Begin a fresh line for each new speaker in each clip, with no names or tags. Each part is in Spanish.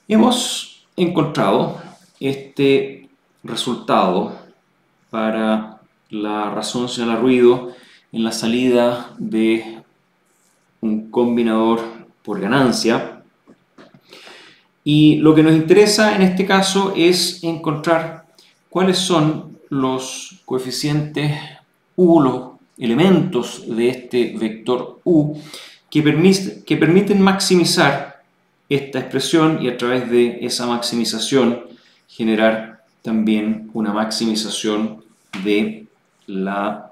Hemos encontrado este resultado para la razón señal a ruido en la salida de un combinador por ganancia, y lo que nos interesa en este caso es encontrar cuáles son los coeficientes u, los elementos de este vector u que permiten maximizar esta expresión y a través de esa maximización generar también una maximización de la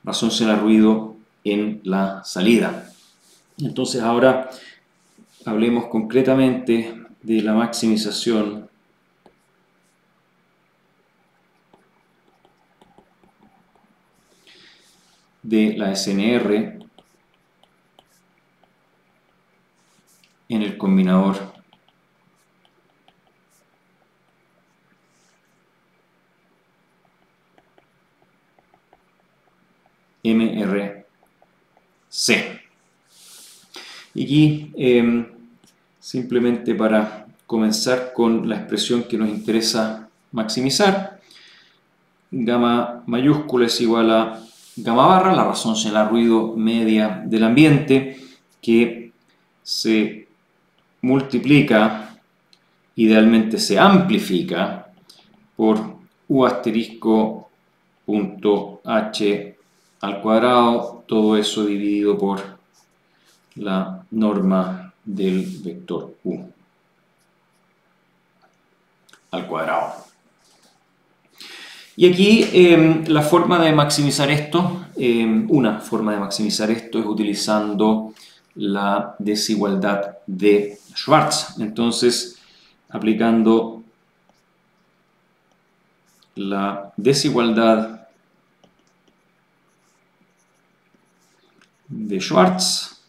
razón señal a ruido en la salida. Entonces ahora hablemos concretamente de la maximización de la SNR en el combinador MRC. Y aquí, simplemente para comenzar con la expresión que nos interesa maximizar, gamma mayúscula es igual a gamma barra, la razón señal a ruido media del ambiente, que se multiplica, idealmente se amplifica, por u asterisco punto h al cuadrado, todo eso dividido por la norma del vector u al cuadrado. Y aquí la forma de maximizar esto, una forma de maximizar esto es utilizando la desigualdad de Schwarz. Entonces, aplicando la desigualdad de Schwarz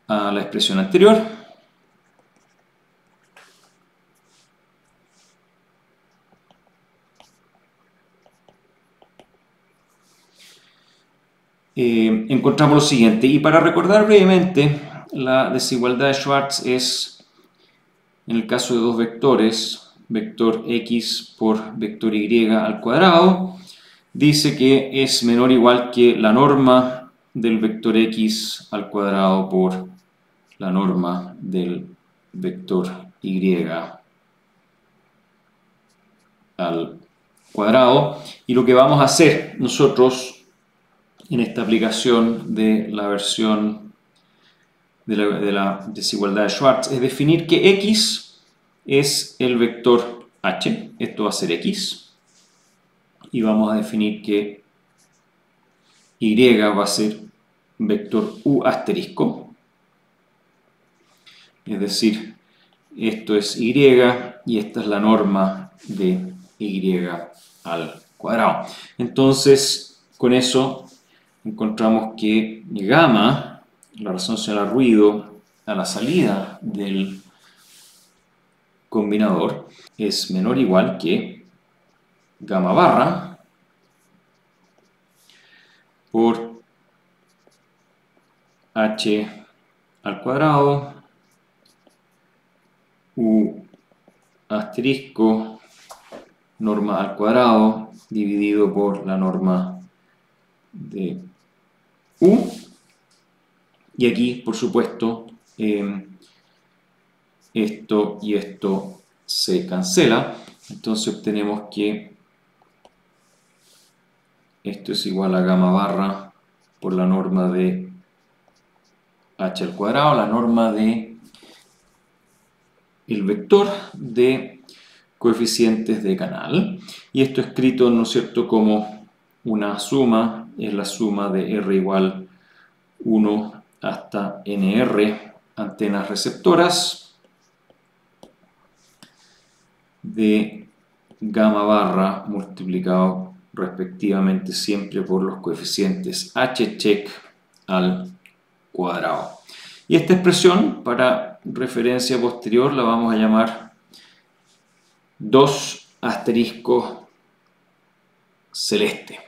a la expresión anterior, encontramos lo siguiente. Y para recordar brevemente, la desigualdad de Schwarz es, en el caso de dos vectores, vector x por vector y al cuadrado, dice que es menor o igual que la norma del vector x al cuadrado por la norma del vector y al cuadrado. Y lo que vamos a hacer nosotros en esta aplicación de la versión de la desigualdad de Schwarz es definir que x es el vector h, esto va a ser x, y vamos a definir que y va a ser vector u asterisco, es decir, esto es y esta es la norma de y al cuadrado. Entonces, con eso encontramos que gamma, la razón señal a ruido a la salida del combinador, es menor o igual que gamma barra por h al cuadrado u asterisco norma al cuadrado dividido por la norma de u. Y aquí, por supuesto, esto y esto se cancela. Entonces obtenemos que esto es igual a gamma barra por la norma de h al cuadrado, la norma de el vector de coeficientes de canal. Y esto escrito, ¿no es cierto?, como una suma, es la suma de r igual 1 hasta nr antenas receptoras de gamma barra multiplicado respectivamente siempre por los coeficientes h check al cuadrado. Y esta expresión, para referencia posterior, la vamos a llamar 2 asterisco celeste.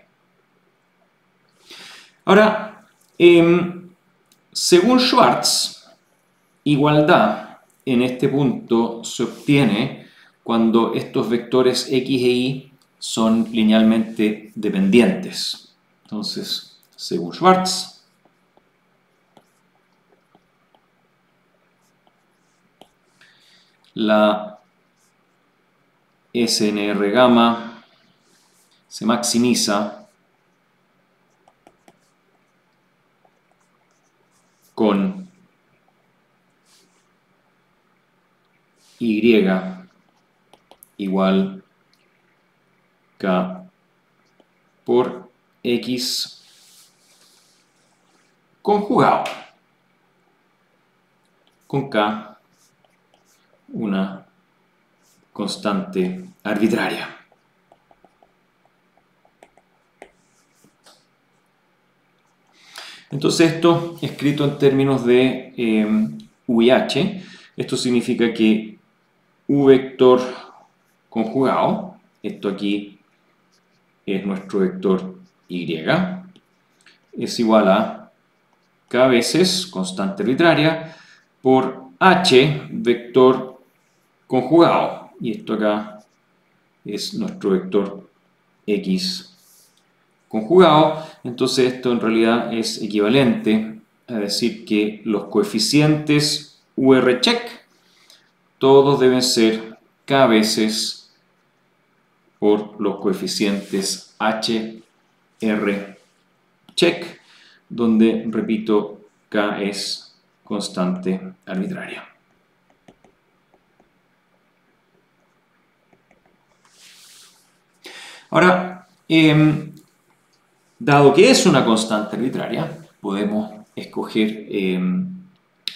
Ahora, Según Schwartz, igualdad en este punto se obtiene cuando estos vectores x e y son linealmente dependientes. Entonces, según Schwartz, la SNR gamma se maximiza con y igual k por x conjugado con k, una constante arbitraria. Entonces esto, escrito en términos de u y h, esto significa que u vector conjugado, esto aquí es nuestro vector y, es igual a k veces constante arbitraria por h vector conjugado, y esto acá es nuestro vector x conjugado. Entonces esto en realidad es equivalente a decir que los coeficientes UR check todos deben ser k veces por los coeficientes HR check, donde, repito, k es constante arbitraria. Ahora, dado que es una constante arbitraria, podemos escoger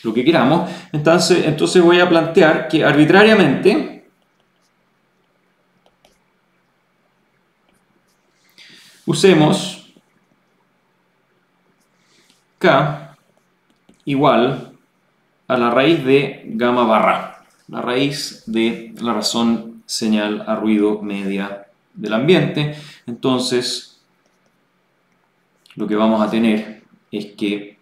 lo que queramos. Entonces voy a plantear que arbitrariamente usemos k igual a la raíz de gamma barra, la raíz de la razón señal a ruido media del ambiente. Entonces, lo que vamos a tener es que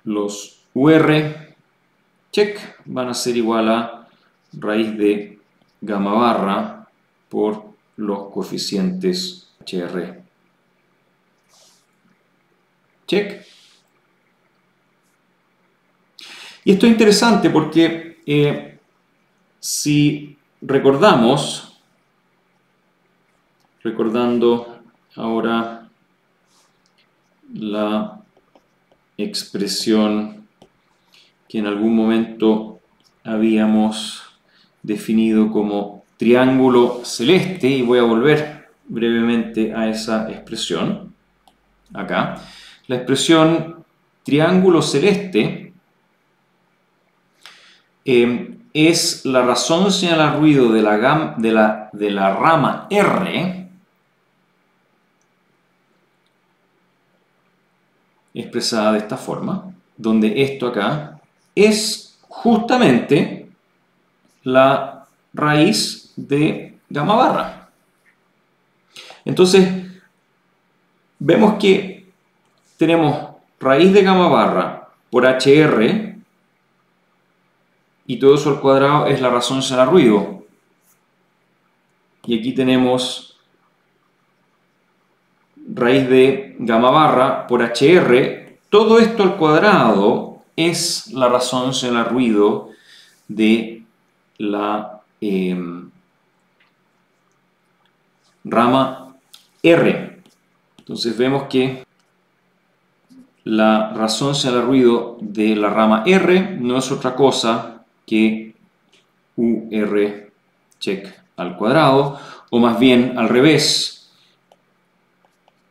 los UR check van a ser igual a raíz de gamma barra por los coeficientes HR check. Y esto es interesante porque si recordando ahora la expresión que en algún momento habíamos definido como triángulo celeste, y voy a volver brevemente a esa expresión acá. La expresión triángulo celeste es la razón señal a ruido de la rama R expresada de esta forma, donde esto acá es justamente la raíz de gamma barra. Entonces, vemos que tenemos raíz de gamma barra por HR, y todo eso al cuadrado es la razón señal a ruido. Y aquí tenemos raíz de gamma barra por HR, todo esto al cuadrado es la razón señal a ruido de la rama R. Entonces vemos que la razón señal a ruido de la rama R no es otra cosa que UR check al cuadrado, o más bien al revés.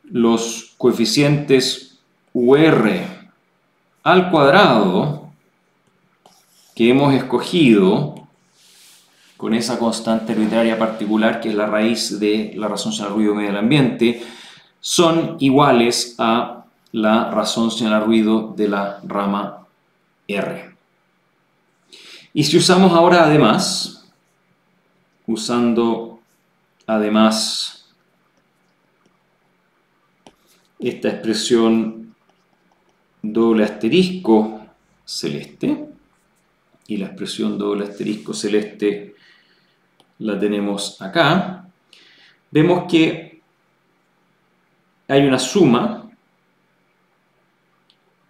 Los coeficientes UR al cuadrado que hemos escogido con esa constante arbitraria particular que es la raíz de la razón señal a ruido media del ambiente son iguales a la razón señal a ruido de la rama R. Y si usamos ahora además, usando además esta expresión doble asterisco celeste, y la expresión doble asterisco celeste la tenemos acá. Vemos que hay una suma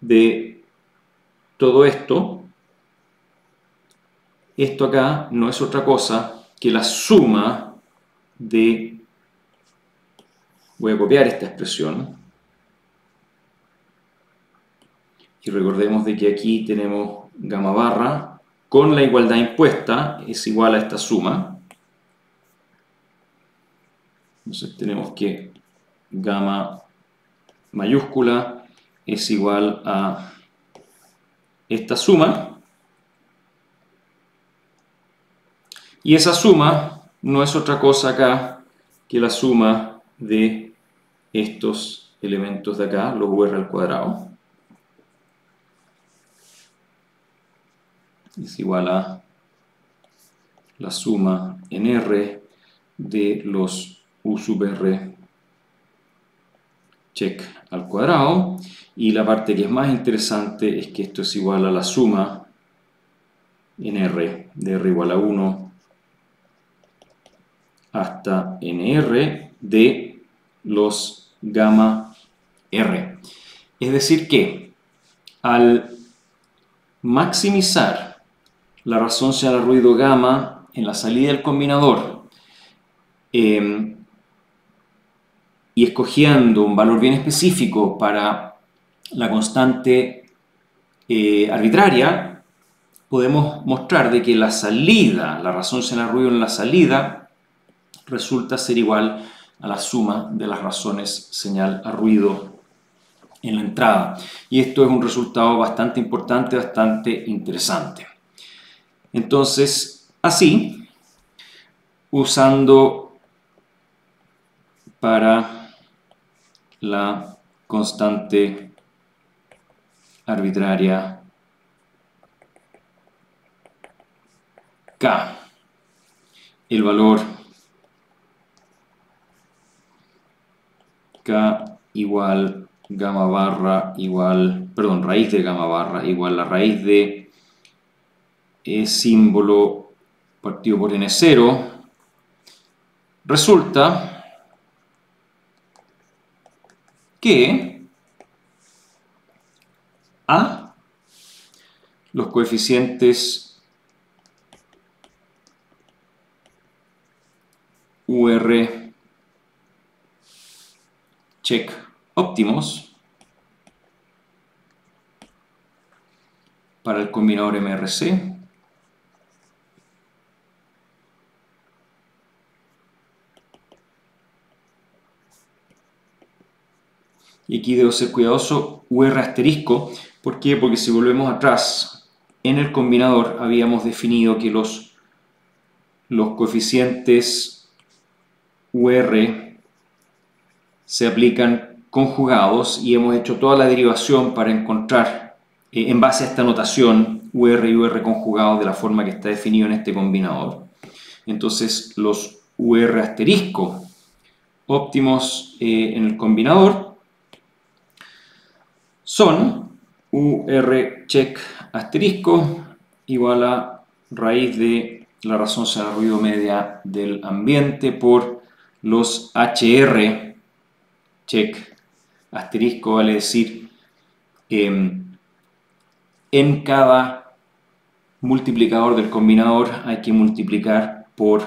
de todo esto. Esto acá no es otra cosa que la suma de... Voy a copiar esta expresión. Y recordemos de que aquí tenemos gamma barra con la igualdad impuesta es igual a esta suma. Entonces tenemos que gamma mayúscula es igual a esta suma. Y esa suma no es otra cosa acá que la suma de estos elementos de acá, los UR al cuadrado. Es igual a la suma en R de los U sub R check al cuadrado. Y la parte que es más interesante es que esto es igual a la suma en R de R igual a 1 hasta NR de los gamma R. Es decir que al maximizar la razón señal al ruido gamma en la salida del combinador y escogiendo un valor bien específico para la constante arbitraria, podemos mostrar de que la salida, la razón señal al ruido en la salida, resulta ser igual a la suma de las razones señal a ruido en la entrada. Y esto es un resultado bastante importante, bastante interesante. Entonces, así, usando para la constante arbitraria K, el valor K igual gamma barra igual, perdón, raíz de gamma barra igual la raíz de símbolo partido por n0, resulta que A, los coeficientes UR check óptimos para el combinador MRC y aquí debo ser cuidadoso, UR asterisco. ¿Por qué? Porque si volvemos atrás, en el combinador habíamos definido que los coeficientes UR se aplican conjugados y hemos hecho toda la derivación para encontrar, en base a esta notación, UR y UR conjugados de la forma que está definido en este combinador. Entonces, los UR asterisco óptimos en el combinador son UR check asterisco igual a raíz de la razón señal al ruido media del ambiente por los HR check asterisco, vale decir, en cada multiplicador del combinador hay que multiplicar por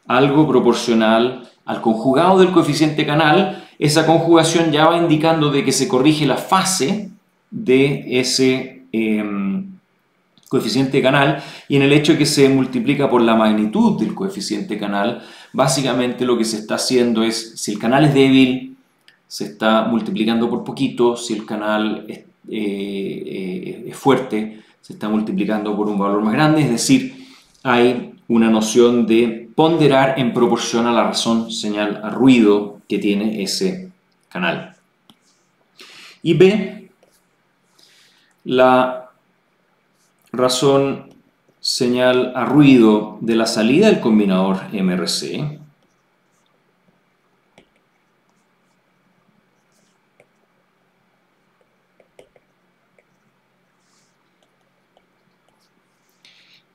algo proporcional al conjugado del coeficiente canal. Esa conjugación ya va indicando de que se corrige la fase de ese coeficiente canal, y en el hecho de que se multiplica por la magnitud del coeficiente canal, básicamente lo que se está haciendo es, si el canal es débil, se está multiplicando por poquito, si el canal es fuerte, se está multiplicando por un valor más grande, es decir, hay una noción de ponderar en proporción a la razón señal a ruido que tiene ese canal. Y B, la razón señal a ruido de la salida del combinador MRC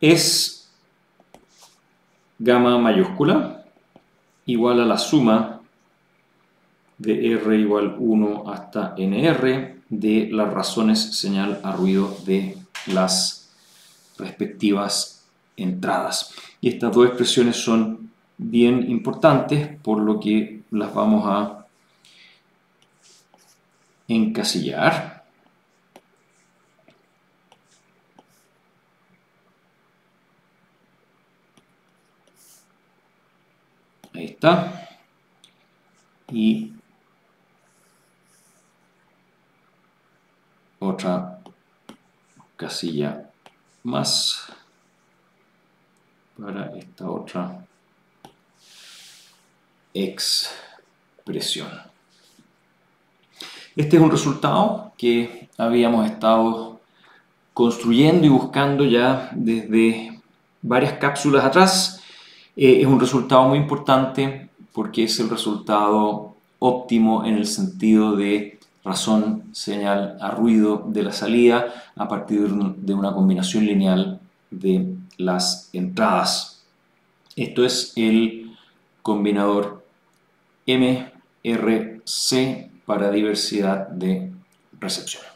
es gamma mayúscula igual a la suma de R igual 1 hasta NR de las razones señal a ruido de las respectivas entradas. Y estas dos expresiones son bien importantes, por lo que las vamos a encasillar. Ahí está. Y otra casilla más para esta otra expresión. Este es un resultado que habíamos estado construyendo y buscando ya desde varias cápsulas atrás. Es un resultado muy importante porque es el resultado óptimo en el sentido de razón, señal a ruido de la salida a partir de una combinación lineal de las entradas. Esto es el combinador MRC para diversidad de recepción.